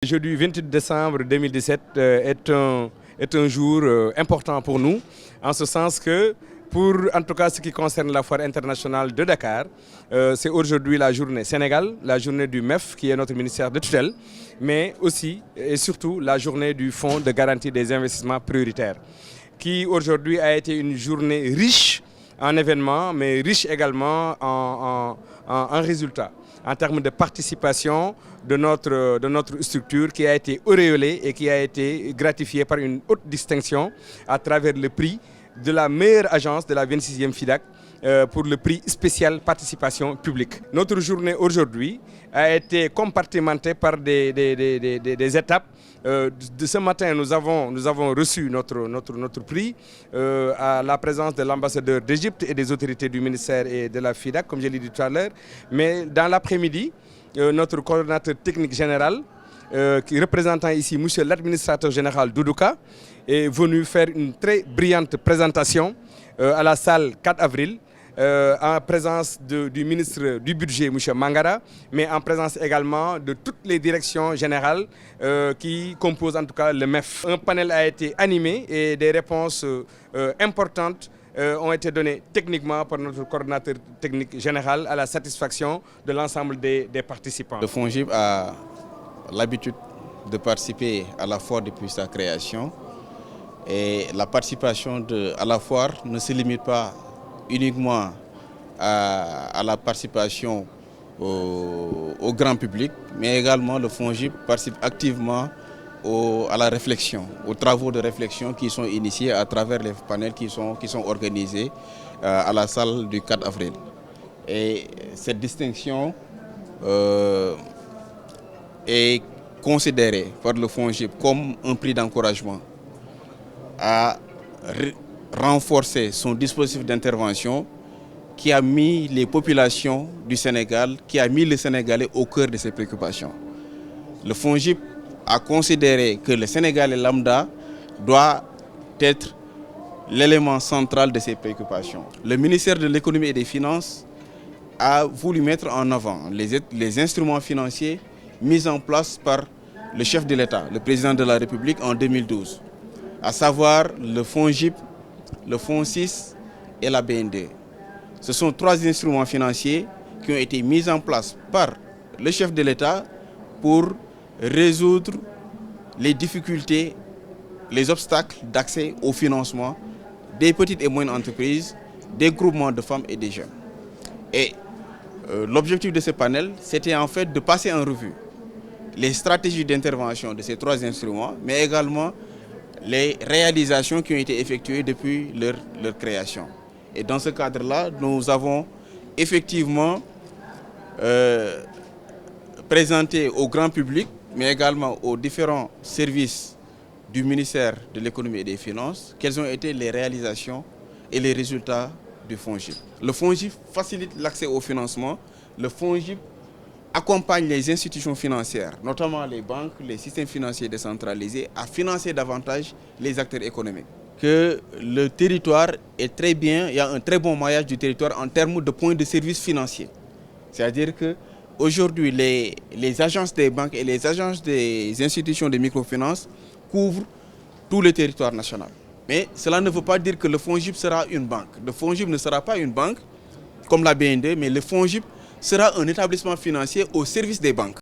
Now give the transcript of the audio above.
Jeudi 28 décembre 2017 est un jour important pour nous, en ce sens que, pour en tout cas ce qui concerne la foire internationale de Dakar, c'est aujourd'hui la journée Sénégal, la journée du MEF qui est notre ministère de tutelle, mais aussi et surtout la journée du Fonds de garantie des investissements prioritaires, qui aujourd'hui a été une journée riche en événements, mais riche également en résultats, en termes de participation de notre structure qui a été auréolée et qui a été gratifiée par une haute distinction à travers le prix de la meilleure agence de la 26e FIDAK pour le prix spécial participation publique. Notre journée aujourd'hui a été compartimentée par des étapes. De ce matin, nous avons reçu notre prix à la présence de l'ambassadeur d'Égypte et des autorités du ministère et de la FIDAK, comme je l'ai dit tout à l'heure. Mais dans l'après-midi, notre coordonnateur technique général, qui représentant ici monsieur l'administrateur général Doudouka, est venu faire une très brillante présentation à la salle 4 avril, en présence du ministre du budget, M. Mangara, mais en présence également de toutes les directions générales qui composent en tout cas le MEF. Un panel a été animé et des réponses importantes ont été données techniquement par notre coordonnateur technique général à la satisfaction de l'ensemble des participants. Le FONGIP a l'habitude de participer à la foire depuis sa création, et la participation à la foire ne se limite pas uniquement à la participation au grand public, mais également le FONGIP participe activement à la réflexion, aux travaux de réflexion qui sont initiés à travers les panels qui sont organisés à la salle du 4 avril. Et cette distinction est considérée par le FONGIP comme un prix d'encouragement à renforcer son dispositif d'intervention qui a mis les populations du Sénégal, qui a mis les Sénégalais au cœur de ses préoccupations. Le FONGIP a considéré que le Sénégalais lambda doit être l'élément central de ses préoccupations. Le ministère de l'économie et des finances a voulu mettre en avant les instruments financiers mis en place par le chef de l'État, le président de la République en 2012, à savoir le FONGIP, le FONSIS et la BND. Ce sont 3 instruments financiers qui ont été mis en place par le chef de l'État pour résoudre les difficultés, les obstacles d'accès au financement des petites et moyennes entreprises, des groupements de femmes et des jeunes. Et l'objectif de ce panel, c'était en fait de passer en revue les stratégies d'intervention de ces 3 instruments, mais également les réalisations qui ont été effectuées depuis leur création. Et dans ce cadre-là, nous avons effectivement présenté au grand public, mais également aux différents services du ministère de l'économie et des finances, quelles ont été les réalisations et les résultats du FONGIP. Le FONGIP facilite l'accès au financement. Le FONGIP accompagne les institutions financières, notamment les banques, les systèmes financiers décentralisés, à financer davantage les acteurs économiques. Que le territoire est très bien, il y a un très bon maillage du territoire en termes de points de services financiers. C'est-à-dire qu'aujourd'hui, les agences des banques et les agences des institutions de microfinance couvrent tout le territoire national. Mais cela ne veut pas dire que le FONGIP sera une banque. Le FONGIP ne sera pas une banque comme la BND, mais le FONGIP sera un établissement financier au service des banques.